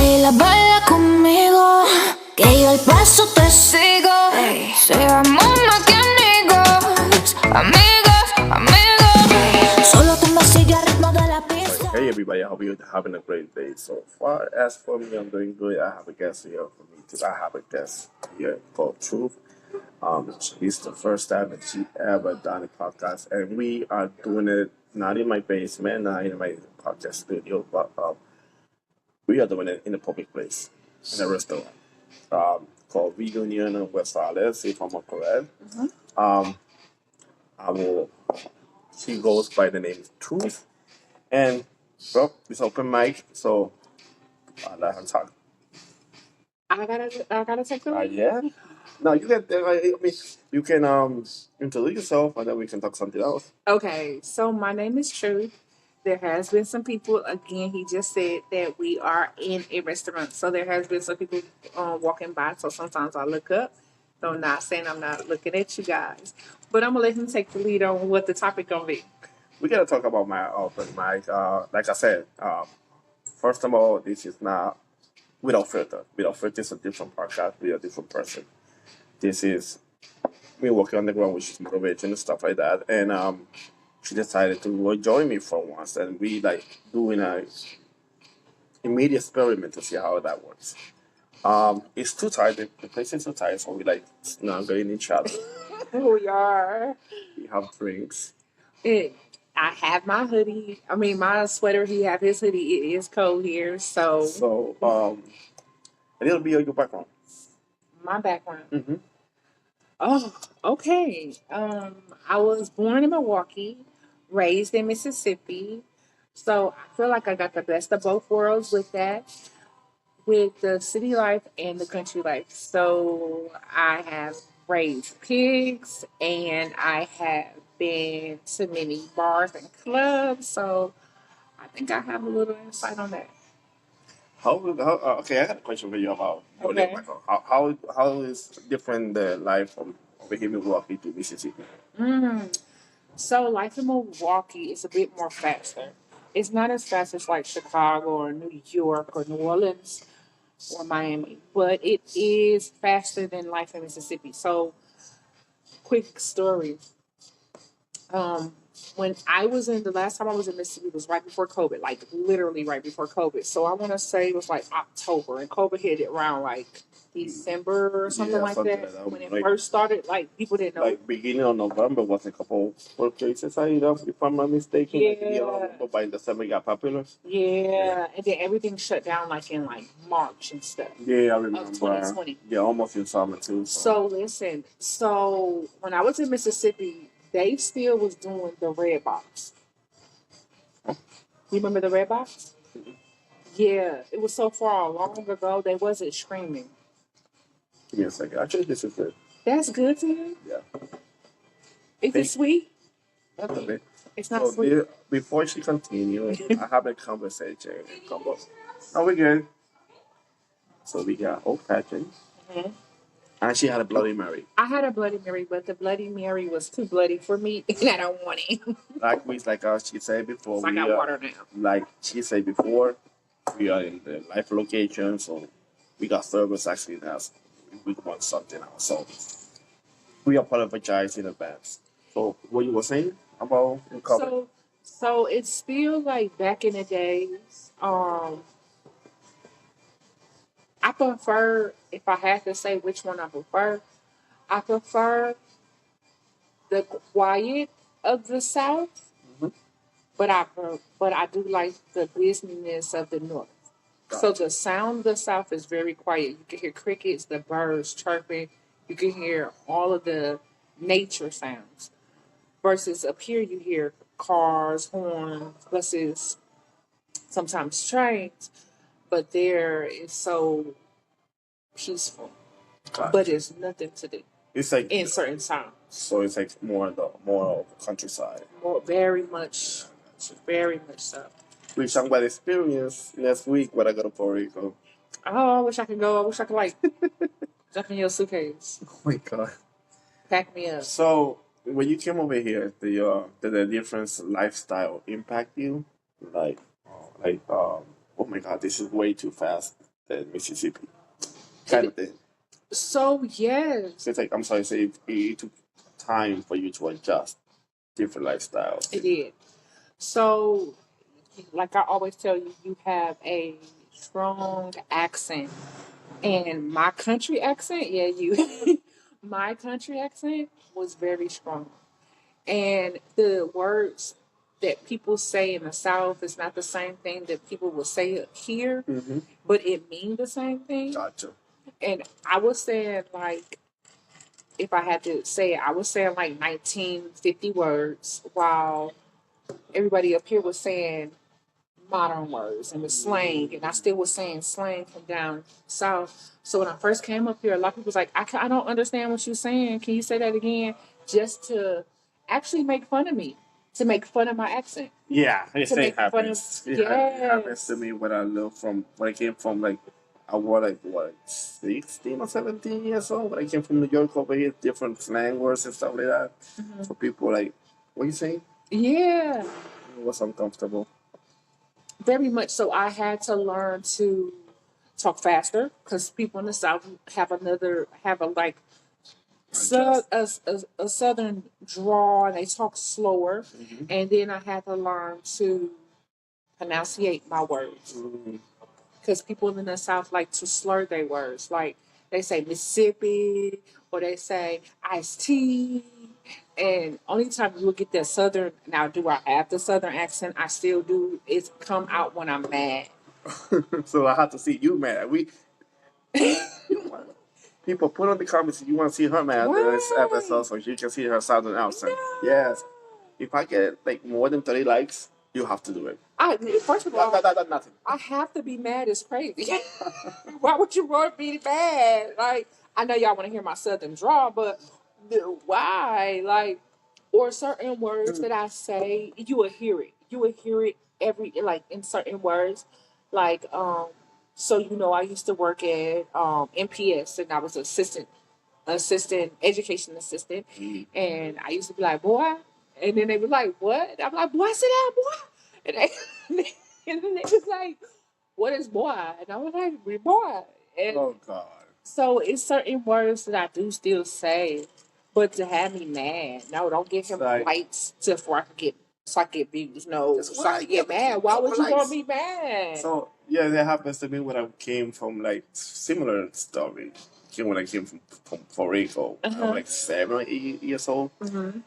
y la baila conmigo, que yo al paso te sigo. Seamos más que amigos, amigos. Solo tú me sigues al ritmo de la pista. Hey everybody, I hope you're having a great day so far. As for me, I'm doing good. I have a guest here for me too. I have a guest here called Truth. It's the first time that she ever done a podcast, and we are doing it not in my basement, not in my podcast studio, but we are doing it in a public place, in a restaurant called Reunion in West Dallas, if I'm correct. Um, I will. She goes by the name Truth, and well, it's open mic, so I'll let her talk. I gotta take the lead. Yeah. No, you can. I mean, you can introduce yourself, and then we can talk something else. Okay, so my name is Truth. There has been some people. Again, he just said that we are in a restaurant, so there has been some people walking by. So sometimes I look up. So I'm not saying I'm not looking at you guys, but I'm gonna let him take the lead on what the topic gonna be. We gotta talk about my open mic. Like I said, first of all, this is not without filter. Without filter is a different podcast with a different person. This is me walking on the ground, which is motivation and stuff like that. And she decided to join me for once, and we like doing a immediate experiment to see how that works. It's too tight. The place is too tight, so we like snuggling each other. We are. We have drinks. I have my hoodie. I mean, my sweater. He have his hoodie. It is cold here, so So a little bit of your background. my background. Mm-hmm. Oh, okay. I was born in Milwaukee, raised in Mississippi. So I feel like I got the best of both worlds with that, with the city life and the country life. So I have raised pigs and I have been to many bars and clubs. So I think I have a little insight on that. Okay, I got a question for you about your Okay. background. How is different the life from over here in Milwaukee to Mississippi? Mm. So life in Milwaukee is a bit more faster. It's not as fast as like Chicago or New York or New Orleans or Miami, but it is faster than life in Mississippi. So quick story. Um, when I was in the last time I was in Mississippi was right before COVID, like literally right before COVID. So I want to say it was like October, and COVID hit it around like December or something Yeah, like something that. like that. When it Like first started, like people didn't know. like beginning of November was a couple workplaces. If I'm not mistaken, like beginning of Yeah, November by December it got popular. yeah, and then everything shut down like in like March and stuff Yeah, I of remember. 2020. Yeah, almost in summer too. So So listen, so when I was in Mississippi, they still was doing the red box. You remember the red box? Yeah, it was so far long ago they wasn't screaming. give me a second. Actually, this is it. That's good to you. Yeah, Is it Thank- sweet? that's a bit. It's not So sweet. before she continues, I have a conversation. Are we good? So we got old fashioned, Mhm. and she had a Bloody Mary. I had a Bloody Mary, but the Bloody Mary was too bloody for me, and I don't want it. Like she said before, So I we got are water now. like she said before, we are in the live location, so we got service actually now. We want something else, so we apologize in advance. So what you were saying about your cover? So it's still like back in the days. I prefer, if I had to say which one I prefer the quiet of the South, Mhm. but I do like the business of the North. So Gotcha. the sound of the South is very quiet. You can hear crickets, the birds chirping. You can hear all of the nature sounds. Versus up here, you hear cars, horns, buses, sometimes trains. But there it's so peaceful. Gotcha. But there's nothing to do It's like in certain sounds. so it's like more of the countryside. More, very much so. Which I'm about to experience next week when I go to Puerto Rico. Oh, I wish I could go. I wish I could like jump in your suitcase, Oh my god. pack me up. So when you came over here, did the different lifestyle impact you? Like oh my god, this is way too fast. than Mississippi, kind of thing. So yes, So it's like I'm sorry, say it took time for you to adjust different lifestyles. it did. So, like I always tell you, you have a strong accent. And my country accent, yeah, you, my country accent was very strong. And the words that people say in the South is not the same thing that people will say here, Mm-hmm. but it means the same thing. Gotcha. And I was saying, like, if I had to say it, I was saying like 1950 words, while everybody up here was saying modern words and the slang, and I still was saying slang from down south. So when I first came up here, a lot of people was like, I don't understand what you're saying. Can you say that again? Just to actually make fun of me, to make fun of my accent, Yeah, it to make fun of happens. It happens to yes. me when I live from when I came from like I was like what 16 or 17 years old. When I came from New York over here, different slang words and stuff like that. Mhm. So people like, what you saying? Yeah, It was uncomfortable. very much so. I had to learn to talk faster because people in the south have a like Adjust. a southern draw, and they talk slower. Mm-hmm. And then I had to learn to pronunciate my words Mm-hmm. because people in the South like to slur their words. Like they say Mississippi or they say iced tea. And only time you will get that Southern, now do I have the Southern accent? I still do. It's come out when I'm mad. So I have to see you mad. People put on the comments if you want to see her mad this episode Right. so you can see her southern accent. No. Yes. If I get like more than 30 likes, you have to do it. First of That, all, that, that, that, nothing. I have to be mad. It's crazy. Why would you want me mad? Like, I know y'all want to hear my southern drawl, but why? Like, or certain words that I say, you will hear it. You will hear it every like in certain words, like So I used to work at MPS, and I was assistant education assistant, and I used to be like, boy, and then they were like, what? And I'm like, boy, sit down, boy, and they and then they was like, what is boy? And I was like, boy, and Oh God. so it's certain words that I do still say, but to have me mad, no, don't give him Like, likes to for I can get so I can get views. No, just so I like can get mad. Why would couple you want likes. me mad? So yeah, that happens to me when I came from like similar story. When I came from Puerto Rico, I was Uh-huh. like 7 or 8 years old, Mm-hmm.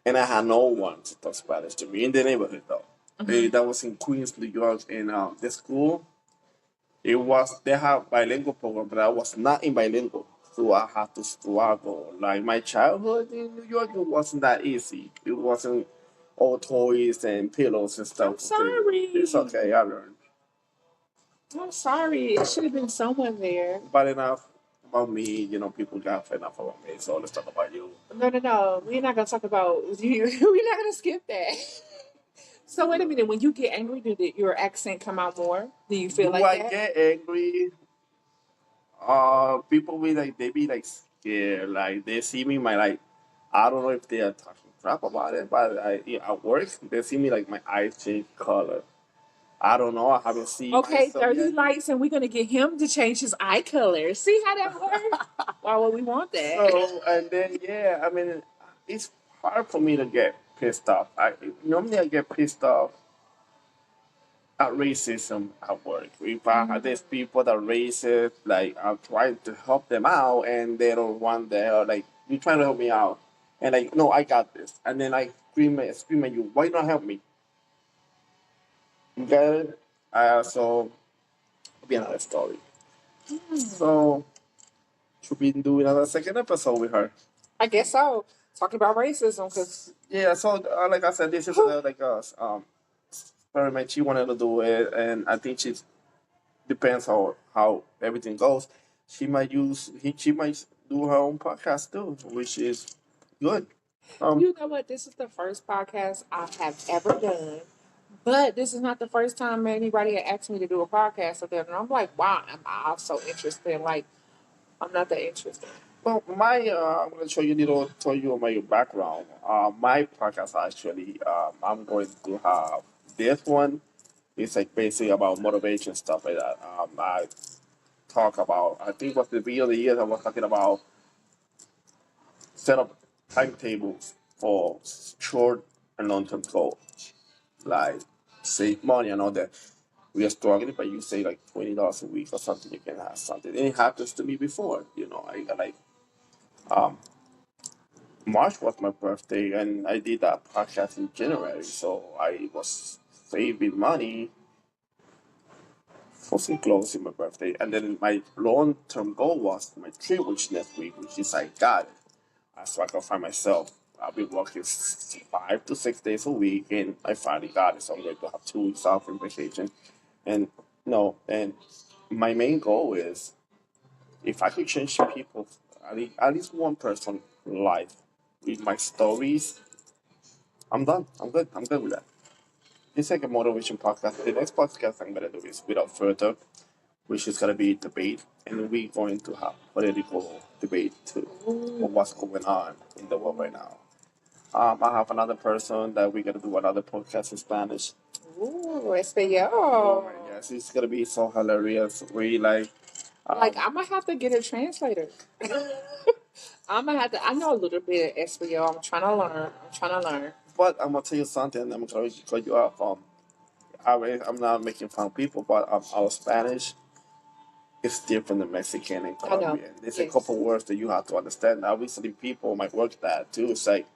and I had no one to talk Spanish to me in the neighborhood though. That was in Queens, New York, and the school. It was they have bilingual program, but I was not in bilingual, so I had to struggle. Like my childhood in New York, it wasn't that easy. It wasn't all toys and pillows and I'm stuff. sorry. It's okay. I learned. I'm sorry. It should have been someone there. But enough about me. People got enough about me. So let's talk about you. No. We're not gonna talk about you. We're not gonna skip that. So wait a minute. When you get angry, your accent come out more? Do you feel Do like I that? get angry? People be like they be like scared. Like they see me, my like I don't know if they are talking crap about it, but at work they see me like my eyes change color. I don't know. I haven't seen Okay, myself 30 yet. likes, and we're gonna get him to change his eye color. See how that works? Why would we want that? So and then yeah, I mean it's hard for me to get pissed off. Normally I get pissed off at racism at work. If there's people that are racist, like I'm trying to help them out and they don't want their like you trying to help me out and like no I got this and then I scream at you why not help me you get it so it'll be another story so should we do another second episode with her I guess so. Talking about racism, because yeah so like I said this is like us experiment she wanted to do it and I think she's depends on how everything goes. She might do her own podcast too, which is good. you know what? This is the first podcast I have ever done. But this is not the first time anybody had asked me to do a podcast with them. And I'm like, wow, am I so interested? Like, I'm not that interested. Well, I'm gonna show you a little, tell you my background. My podcast actually, I'm going to have this one. It's like basically about motivation stuff like that. talk about. I think it was the video of the year that was talking about set up timetables for short and long term goals. Like save money and all that. We are struggling, but you say like $20 a week or something, you can have something. And it happens to me before. I got like um March was my birthday, and I did that podcast in January, so I was saving money for some clothes in my birthday. And then my long term goal was my trip, which next week, which is I got it. So I can find myself. I've been working 5 to 6 days a week, and I finally got it. So I'm going to have 2 weeks off in vacation. And no, and my main goal is if I could change people, at least one person's life with my stories, I'm done. I'm good. I'm good with that. It's like a motivation podcast. The next podcast I'm going to do is Without Further, which is going to be debate. And we're going to have political debate too on what's going on in the world right now. I have another person that we're gonna do another podcast in Spanish. Ooh, Oh español. my gosh, it's gonna be so hilarious. We like, Like I'm gonna have to get a translator. I'm gonna have to. I know a little bit of español. I'm trying to learn. I'm trying to learn. but I'm gonna tell you something. I'm gonna cut you off. I'm not making fun of people, but our Spanish is different than Mexican and I know. Colombian. There's a Yes. couple words that you have to understand. Obviously, people might work that too. It's like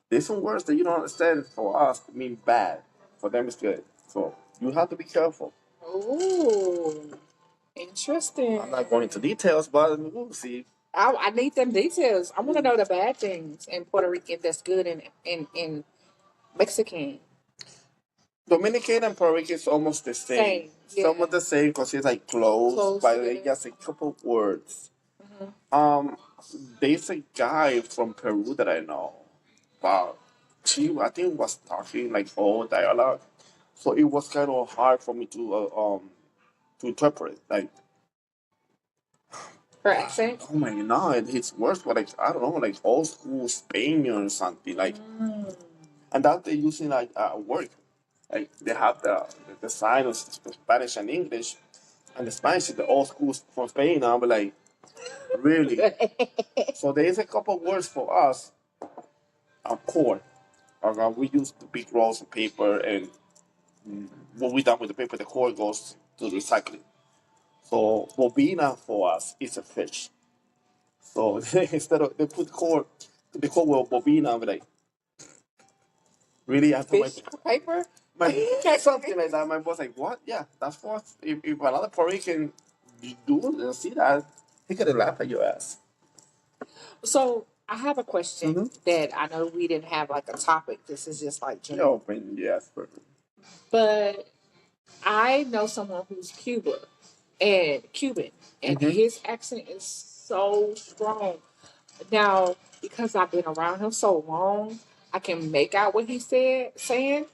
there's some words that you don't understand. For us, it mean bad. For them, it's good. So you have to be careful. Ooh, interesting. I'm not going into details, but we'll see. I need them details. I want to know the bad things in Puerto Rican that's good in Mexican. Dominican and Puerto Rican is almost the same. Same, yeah. Somewhat the same because it's like close, Close, but yeah. they just a couple words. Mhm. There's a guy from Peru that I know. Wow, I think was talking like old dialogue, so it was kind of hard for me to interpret. Like, Her accent. oh my god, his words were like I don't know, like old school Spaniard or something. Like, Mm. and that they're using like at work. Like they have the sign of Spanish and English, and the Spanish is the old school from Spain. Now, but like really, so there is a couple words for us. Core. We use the big rolls of paper, and when we done with the paper, the core goes to the recycling. So bobina for us is a fish. So instead of they put core, the core will bobina. I'm like, really? I thought Fish paper. something like that. My boss like, what? Yeah, that's for us. If another Puerto Rican do see that, he could laugh at your ass. So I have a question Mhm. that I know we didn't have like a topic. This is just like You general. open, yes, But I know someone who's Cuban, and Mhm. his accent is so strong. Now, because I've been around him so long, I can make out what he's saying.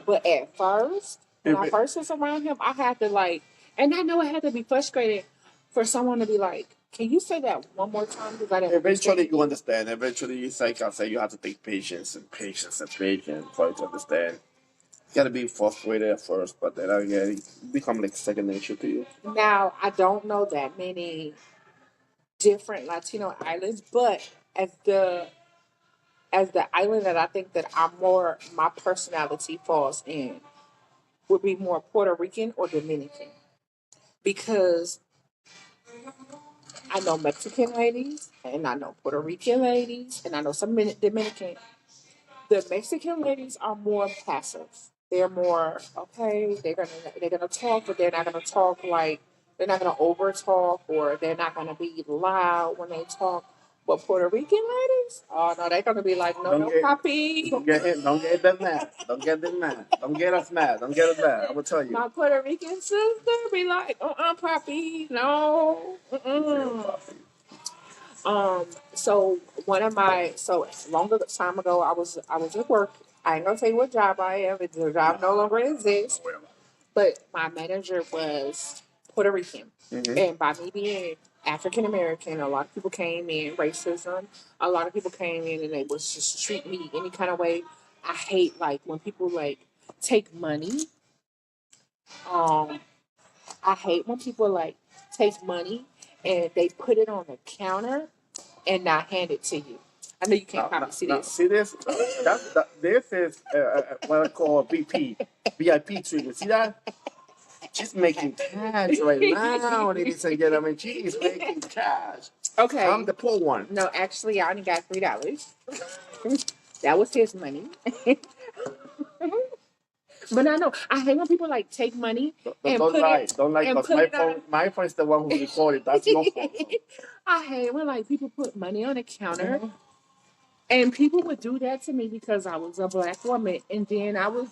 But at first, when I first was around him, I had to like, and I know it had to be frustrating for someone to be like, "Can you say that one more time?" Because I didn't. Eventually, understand." you understand. Eventually, it's like I say, you have to take patience and patience and patience for you to understand. You gotta be frustrated at first, but then again, it become like second nature to you. Now, I don't know that many different Latino islands, but as the island that I think that I'm more my personality falls in would be more Puerto Rican or Dominican because I know Mexican ladies and I know Puerto Rican ladies and I know some Dominican. The Mexican ladies are more passive. They're more okay. They're gonna talk, but they're not gonna talk like they're not gonna over talk or they're not gonna be loud when they talk. But Puerto Rican ladies, oh no, they're gonna be like, no, Don't no, get, papi. don't get them mad. Don't get them mad. Don't get us mad. Don't get us mad. I'm gonna tell you. My Puerto Rican sister be like, papi, no. So one of my longer time ago, I was at work. I ain't gonna tell you what job I am. The job no longer exists. But my manager was Puerto Rican, Mhm. and by me being African American, a lot of people came in racism. A lot of people came in and they was just treat me any kind of way. I hate like when people like take money. Um, I hate when people like take money and they put it on the counter and not hand it to you. I know you can't probably see Now, this. see this? This is what I call VIP treatment. See that? She's making cash right now, ladies and gentlemen. She is making cash. Okay. I'm the poor one. No, actually, I only got $3. That was his money. But I know I hate when people like take money and Don't put lie. it Don't lie, and because put it on. my phone is the one who recorded. That's your fault. I hate when like people put money on the counter, and people would do that to me because I was a black woman, and then I would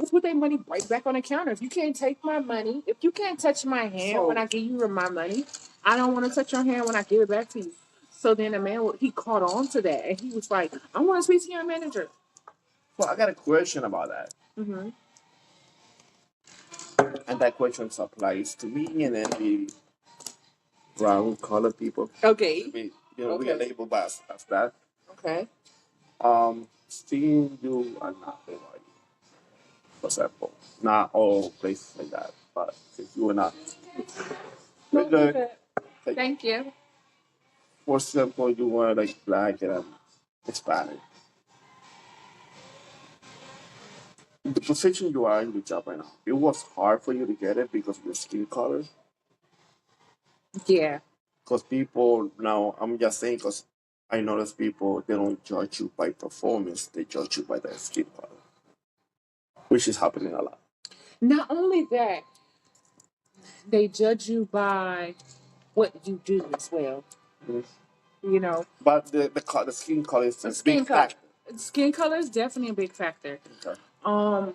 put their money right back on the counter. If you can't take my money, if you can't touch my hand when I give you my money, I don't want to touch your hand when I give it back to you. So then the man he caught on to that, and he was like, "I want to speak to your manager." Well, I got a question about that. Mm-hmm. And that question applies to me and then the brown colored people. Okay. We are labeled as that. Okay. Seeing you are not like, for example, not all places like that, but since you are not, we're good. Like, Thank you. for example, you were like black and I'm Hispanic. The position you are in your job right now, it was hard for you to get it because of your skin color. Yeah. Because people now, I'm just saying, because I notice people, they don't judge you by performance, they judge you by their skin color, which is happening a lot. Not only that, they judge you by what you do as well. Mhm. You know, But the skin color is a skin big color. factor. Skin color is definitely a big factor. Okay. Um,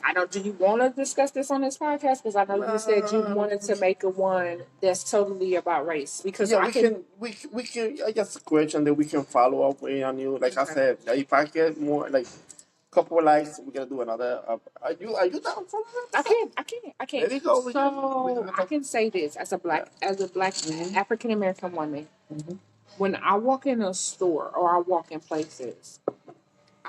I don't. Do you want to discuss this on this podcast? Because I know you said you wanted to make a one that's totally about race. Because Yeah, I we can. I just a question that we can follow up with on you. Like I Okay. said, if I get more like couple of likes, we're gonna do another. Are you down for that? I can. There you go. So I can say this as a black African American woman. When I walk in a store or I walk in places,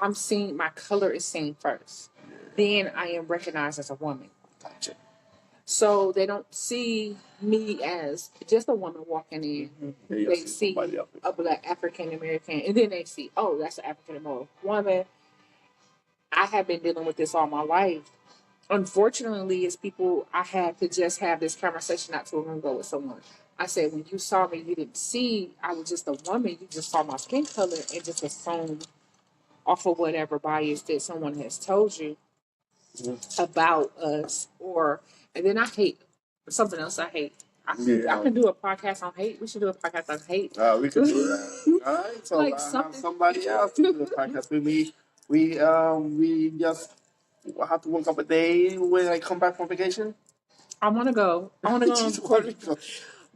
I'm seeing my color is seen first. Then I am recognized as a woman. Gotcha. So they don't see me as just a woman walking in. Yeah, you They see see somebody else. a black African American, and then they see, oh, that's an African American woman. I have been dealing with this all my life. Unfortunately, it's people I had to just have this conversation not too long ago with someone. I said, when you saw me, you didn't see I was just a woman. You just saw my skin color and just assumed off of whatever bias that someone has told you about us. And then I hate something else I hate. I can do a podcast on hate. We should do a podcast on hate. We could do that. All right. So Like I have something. somebody else to do the podcast with me. We just have to work up a day when I come back from vacation. I want to go. I want to go on Just want to go.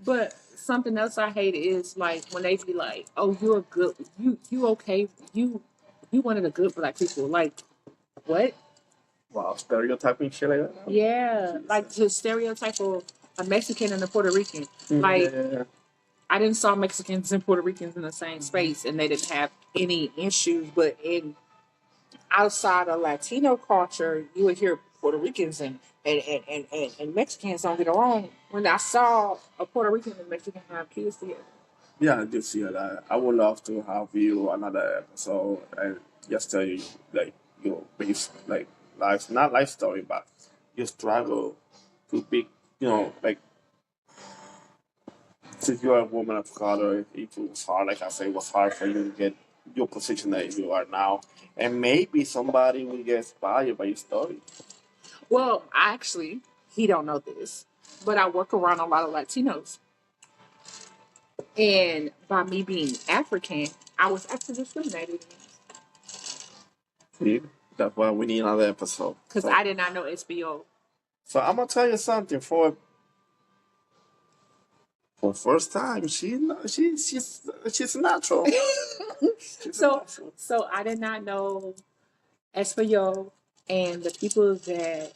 But something else I hate is like when they be like, "Oh, you're a good, you okay, you one of the good black people." Like, what? Wow, stereotyping shit like that. Yeah, like the stereotype of a Mexican and a Puerto Rican. Like, Yeah. I didn't saw Mexicans and Puerto Ricans in the same space, and they didn't have any issues. But in outside of Latino culture, you would hear Puerto Ricans and Mexicans don't get along. When I saw a Puerto Rican and Mexican have kids together. Yeah, I do see that. I would love to have you another episode and just tell you like your base like life, not life story, but your struggle to be, like since you're a woman of color, it was hard. Like I say, it was hard for you to get your position that you are now, and maybe somebody will get inspired by your story. Well, actually, he don't know this, but I work around a lot of Latinos. And by me being African, I was actually discriminated See, that's why we need another episode. because I did not know SBO. So I'm gonna tell you something for first time. She's natural. So I did not know SBO, and the people that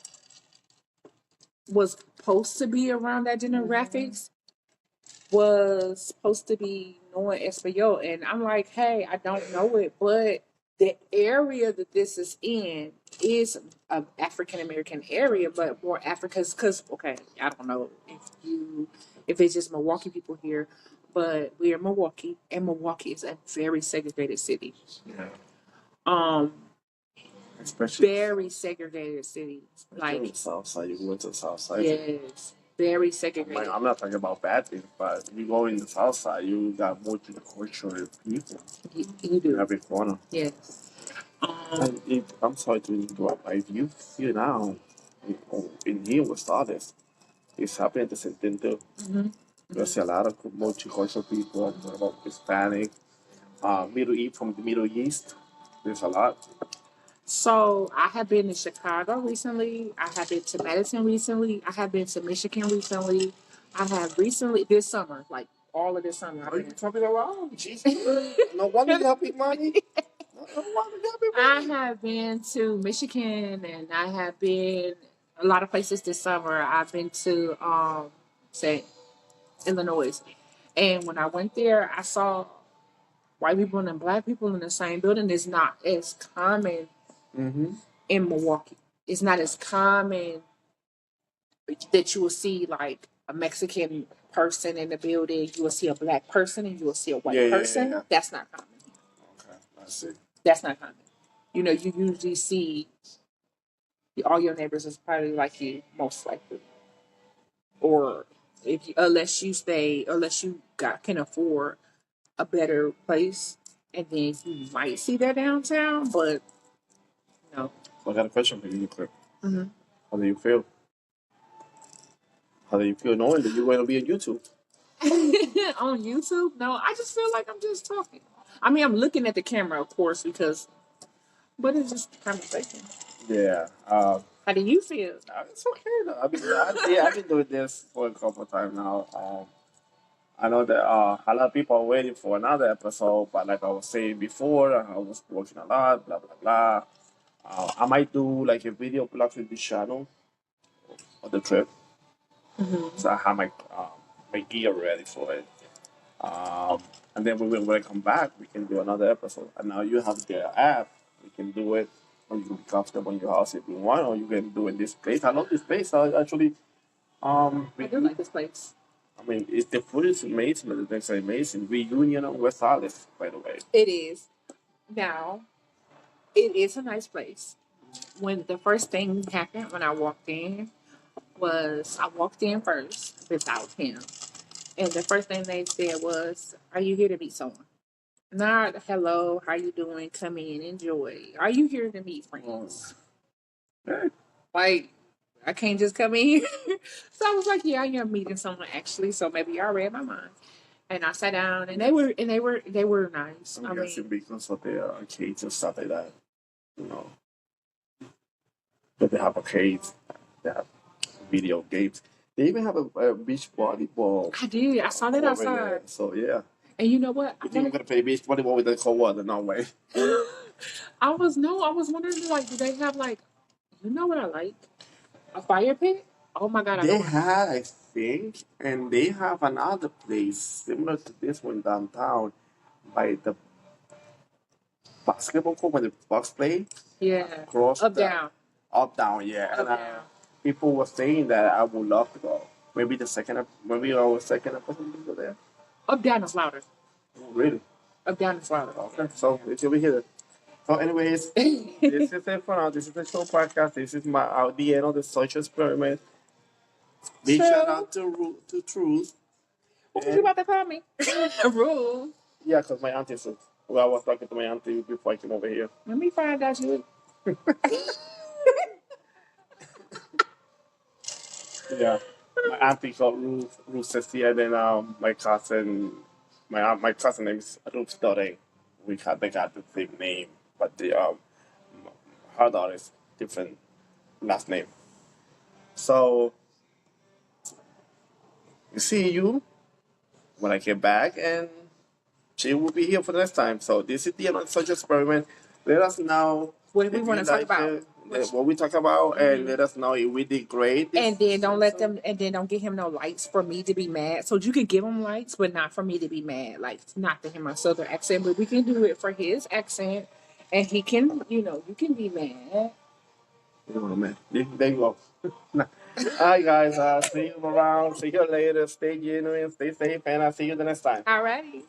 was supposed to be around that demographics was supposed to be knowing SBO. And I'm like, hey, I don't know it, but the area that this is in is a African American area, but more Africa's because okay, I don't know if it's just Milwaukee people here, but we're in Milwaukee, and Milwaukee is a very segregated city. Yeah. Um, Especially very segregated city. like the Like south side. You go into the south side. yes, very Like, segregated. I'm not talking about bad things, but you go in the south side, you got multicultural people You in do. every corner. Yes. And I'm sorry to interrupt, but if you see now, in here with all this, it's happening the same thing too. Mhm. You see a lot of multicultural people, about Hispanic, Middle East from the Middle East. There's a lot. So I have been to Chicago recently. I have been to Madison recently. I have been to Michigan recently. I have recently this summer, like all of this summer. I've Are you been. talking around? Jesus. No wonder you have big money. No wonder you have big I money. have been to Michigan, and I have been a lot of places this summer. I've been to say Illinois, and when I went there, I saw white people and black people in the same building. Is not as common Mm-hmm. in Milwaukee. It's not as common that you will see like a Mexican person in the building. You will see a black person, and you will see a white person. Yeah. That's not common. Okay, I see. That's not common. You know, you usually see all your neighbors is probably like you, most likely, or if you, unless you got can afford a better place, and then you might see that downtown. But no. So I got a question for you, Clip. Hmm. How do you feel? How do you feel knowing that you're going to be on YouTube? On YouTube, no, I just feel like I'm just talking. I mean, I'm looking at the camera, of course, but it's just a conversation. Yeah. How do you feel? It's okay. Though. I've been doing this for a couple of times now. I know that a lot of people are waiting for another episode, but like I was saying before, I was working a lot, blah blah blah. I might do like a video blog with this channel on the trip, Hmm. so I have my gear ready for it. Um, and then when I come back, we can do another episode. And now you have the app, we can do it, or you can be comfortable in your house if you want, or you can do it in this place. I love this place. I actually, I do like this place. I mean, it's the food is amazing. The things are amazing. Reunion on West Hollis, by the way. It is. Now, it is a nice place. When the first thing happened when I walked in was I walked in first without him. And the first thing they said was, "Are you here to meet someone?" Not hello, how you doing? Come in, enjoy. Are you here to meet friends? Yeah. Like, I can't just come in here. So I was like, yeah, I am meeting someone actually. So maybe y'all read my mind. And I sat down, and they were nice. I'm I guessing mean, because of the arcades and stuff like that. You know, but they have arcades, they have video games. They even have a beach volleyball I did. I saw that over outside. there. So yeah. And you know what? You think I'm gonna play beach volleyball with the cold water? No way. I was wondering like, do they have like, you know what I like? A fire pit? Oh my god, I They know. had, I think, and they have another place similar to this one downtown by the basketball court where the Bucks play. Yeah. Across Up the down. up down, yeah. Up And down. people were saying that I would love to go. Maybe our second episode to go there. Up down is louder. Oh, really? Up down is louder. Okay, so it's over here. So, anyways, this is it for now. This is the show podcast. This is the end of the social experiment. Big So- shout out to Truth. What was you about to call me? A rule. Yeah, because my auntie said, well, I was talking to my auntie before I came over here. Let me find out you. Yeah. My auntie called Ruth Cecilia, and then my cousin name is Ruth Dore. They got the same name, but her daughter is different last name. So, see you when I get back, and she will be here for the next time. So this is the end of the social experiment. Let us know What we if want you to talk like about. what we talk about, and let us know if we did great. And then don't give him no likes for me to be mad. So you can give him likes, but not for me to be mad. Like not to him my southern accent, but we can do it for his accent, and he can, you can be mad. Oh man, there you go. All right, guys. See you around. See you later. Stay genuine. Stay safe, and I'll see you the next time. Alrighty.